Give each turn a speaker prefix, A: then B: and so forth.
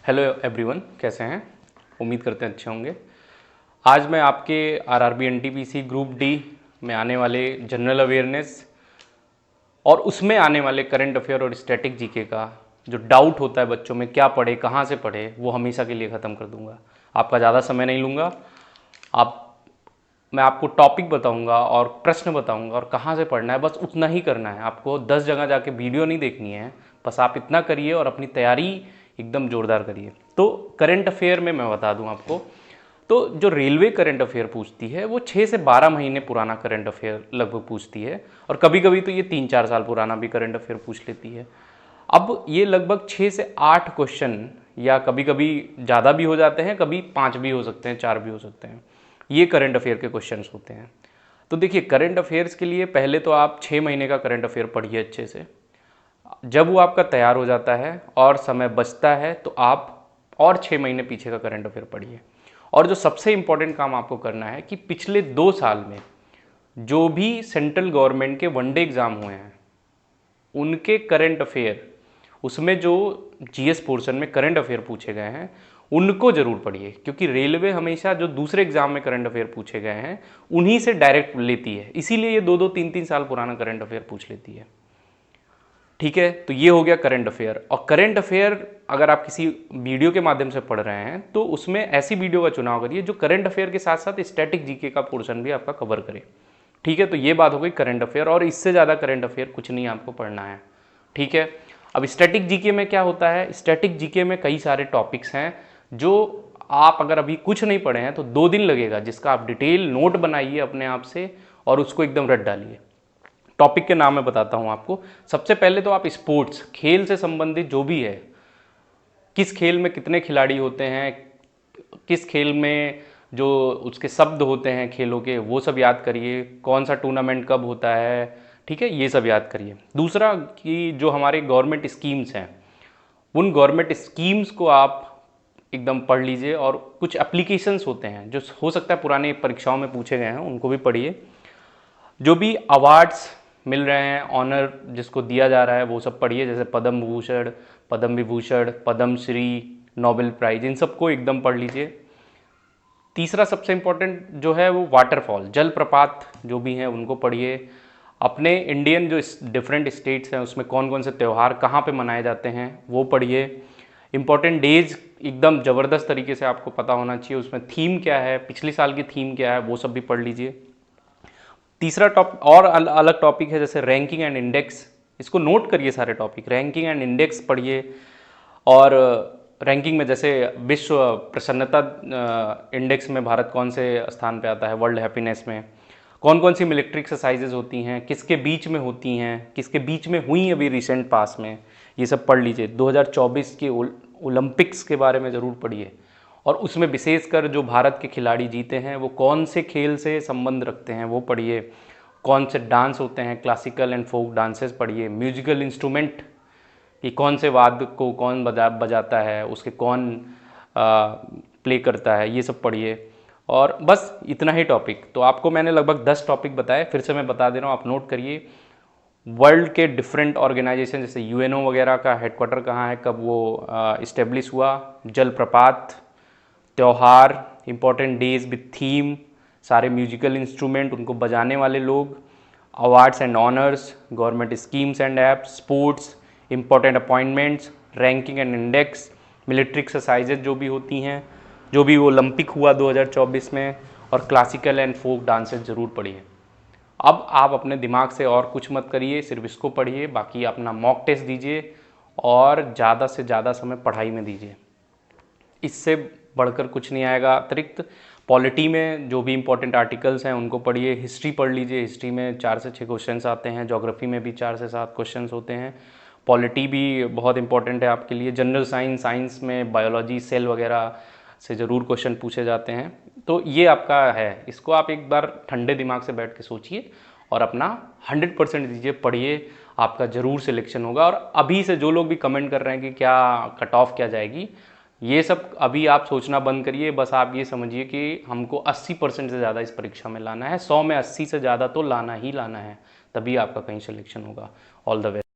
A: Hello everyone, कैसे हैं? उम्मीद करते हैं अच्छे होंगे। आज मैं आपके आरआरबी एनटीपीसी ग्रुप डी में आने वाले जनरल अवेयरनेस और उसमें आने वाले करंट अफेयर और स्टैटिक जीके का जो डाउट होता है बच्चों में, क्या पढ़े कहाँ से पढ़े, वो हमेशा के लिए ख़त्म कर दूंगा। आपका ज़्यादा समय नहीं लूँगा। आप मैं आपको टॉपिक बताऊंगा और प्रश्न बताऊंगा और कहाँ से पढ़ना है, बस उतना ही करना है। आपको 10 जगह जाके वीडियो नहीं देखनी है, बस आप इतना करिए और अपनी तैयारी एकदम जोरदार करिए। तो करंट अफेयर में मैं बता दूं आपको, तो जो रेलवे करंट अफेयर पूछती है वो 6 से 12 महीने पुराना करंट अफेयर लगभग पूछती है, और कभी कभी तो ये 3-4 साल पुराना भी करंट अफेयर पूछ लेती है। अब ये लगभग 6 से 8 क्वेश्चन, या कभी कभी ज़्यादा भी हो जाते हैं, कभी 5 भी हो सकते हैं, 4 भी हो सकते हैं, ये करंट अफेयर के क्वेश्चंस होते हैं। तो देखिए, करंट अफेयर्स के लिए पहले तो आप 6 महीने का करंट अफेयर पढ़िए अच्छे से। जब वो आपका तैयार हो जाता है और समय बचता है तो आप और 6 महीने पीछे का करंट अफेयर पढ़िए। और जो सबसे इंपॉर्टेंट काम आपको करना है कि पिछले 2 साल में जो भी सेंट्रल गवर्नमेंट के वनडे एग्ज़ाम हुए हैं उनके करंट अफेयर, उसमें जो जीएस पोर्शन में करंट अफेयर पूछे गए हैं उनको जरूर पढ़िए, क्योंकि रेलवे हमेशा जो दूसरे एग्जाम में करंट अफेयर पूछे गए हैं उन्हीं से डायरेक्ट लेती है, इसीलिए ये 2-2 3-3 साल पुराना करंट अफेयर पूछ लेती है। ठीक है, तो ये हो गया करंट अफेयर। और करंट अफेयर अगर आप किसी वीडियो के माध्यम से पढ़ रहे हैं तो उसमें ऐसी वीडियो का चुनाव करिए जो करंट अफेयर के साथ साथ स्टैटिक जीके का पोर्शन भी आपका कवर करे। ठीक है, तो ये बात हो गई करंट अफेयर, और इससे ज़्यादा करंट अफेयर कुछ नहीं आपको पढ़ना है। ठीक है, अब स्टैटिक जीके में क्या होता है? स्टैटिक जीके में कई सारे टॉपिक्स हैं जो आप अगर अभी कुछ नहीं पढ़े हैं तो 2 दिन लगेगा, जिसका आप डिटेल नोट बनाइए अपने आप से और उसको एकदम रट डालिए। टॉपिक के नाम मैं बताता हूं आपको। सबसे पहले तो आप स्पोर्ट्स, खेल से संबंधित जो भी है, किस खेल में कितने खिलाड़ी होते हैं, किस खेल में जो उसके शब्द होते हैं खेलों के, वो सब याद करिए। कौन सा टूर्नामेंट कब होता है, ठीक है, ये सब याद करिए। दूसरा कि जो हमारे गवर्नमेंट स्कीम्स हैं उन गवर्नमेंट स्कीम्स को आप एकदम पढ़ लीजिए, और कुछ एप्लीकेशंस होते हैं जो हो सकता है पुरानी परीक्षाओं में पूछे गए हैं, उनको भी पढ़िए। जो भी अवार्ड्स मिल रहे हैं, ऑनर जिसको दिया जा रहा है, वो सब पढ़िए, जैसे पद्म भूषण, पद्म विभूषण, पद्म श्री, नोबेल प्राइज, इन सबको एकदम पढ़ लीजिए। तीसरा सबसे इम्पोर्टेंट जो है वो वाटरफॉल, जलप्रपात जो भी हैं उनको पढ़िए। अपने इंडियन जो डिफरेंट स्टेट्स हैं उसमें कौन कौन से त्यौहार कहाँ पे मनाए जाते हैं वो पढ़िए। इम्पॉर्टेंट डेज एकदम ज़बरदस्त तरीके से आपको पता होना चाहिए, उसमें थीम क्या है, पिछले साल की थीम क्या है, वो सब भी पढ़ लीजिए। तीसरा टॉपिक और अलग टॉपिक है जैसे रैंकिंग एंड इंडेक्स, इसको नोट करिए सारे टॉपिक, रैंकिंग एंड इंडेक्स पढ़िए। और रैंकिंग में जैसे विश्व प्रसन्नता इंडेक्स में भारत कौन से स्थान पे आता है, वर्ल्ड हैप्पीनेस में कौन कौन सी मिलिट्री एक्सरसाइजेज होती हैं, किसके बीच में होती हैं, किसके बीच में हुई अभी रिसेंट पास में, ये सब पढ़ लीजिए। 2024 के ओलंपिक्स के बारे में ज़रूर पढ़िए, और उसमें विशेषकर जो भारत के खिलाड़ी जीते हैं वो कौन से खेल से संबंध रखते हैं वो पढ़िए। कौन से डांस होते हैं, क्लासिकल एंड फोक डांसेस पढ़िए। म्यूजिकल इंस्ट्रूमेंट कि कौन से वाद्य को कौन बजाता है, उसके कौन प्ले करता है, ये सब पढ़िए। और बस इतना ही टॉपिक। तो आपको मैंने लगभग 10 टॉपिक बताए, फिर से मैं बता दे रहा हूँ, आप नोट करिए। वर्ल्ड के डिफरेंट ऑर्गेनाइजेशन जैसे यूएनओ वगैरह का हेडक्वार्टर कहाँ है, कब वो इस्टेब्लिश हुआ, जलप्रपात, त्यौहार, इंपॉर्टेंट डेज विथ थीम, सारे म्यूजिकल इंस्ट्रूमेंट, उनको बजाने वाले लोग, awards and honours, government schemes and apps, sports, important appointments, ranking and index, military exercises जो भी होती हैं, जो भी ओलंपिक हुआ 2024 में, और क्लासिकल एंड फोक डांसेस ज़रूर पढ़िए। अब आप अपने दिमाग से और कुछ मत करिए, सिर्फ इसको पढ़िए, बाकी अपना मॉक टेस्ट दीजिए और ज़्यादा से ज़्यादा समय पढ़ाई में दीजिए। इससे बढ़कर कुछ नहीं आएगा। अतिरिक्त पॉलिटी में जो भी इंपॉर्टेंट आर्टिकल्स हैं उनको पढ़िए। हिस्ट्री पढ़ लीजिए, हिस्ट्री में 4 से 6 क्वेश्चंस आते हैं, ज्योग्राफी में भी 4 से 7 क्वेश्चंस होते हैं। पॉलिटी भी बहुत इंपॉर्टेंट है आपके लिए। जनरल साइंस, साइंस में बायोलॉजी, सेल वगैरह से ज़रूर क्वेश्चन पूछे जाते हैं। तो ये आपका है, इसको आप एक बार ठंडे दिमाग से बैठ के सोचिए और अपना 100% दीजिए, पढ़िए, आपका ज़रूर सिलेक्शन होगा। और अभी से जो लोग भी कमेंट कर रहे हैं कि क्या कट ऑफ क्या जाएगी, ये सब अभी आप सोचना बंद करिए। बस आप ये समझिए कि हमको 80% से ज़्यादा इस परीक्षा में लाना है, 100 में 80 से ज़्यादा तो लाना ही लाना है, तभी आपका कहीं सिलेक्शन होगा। All the best.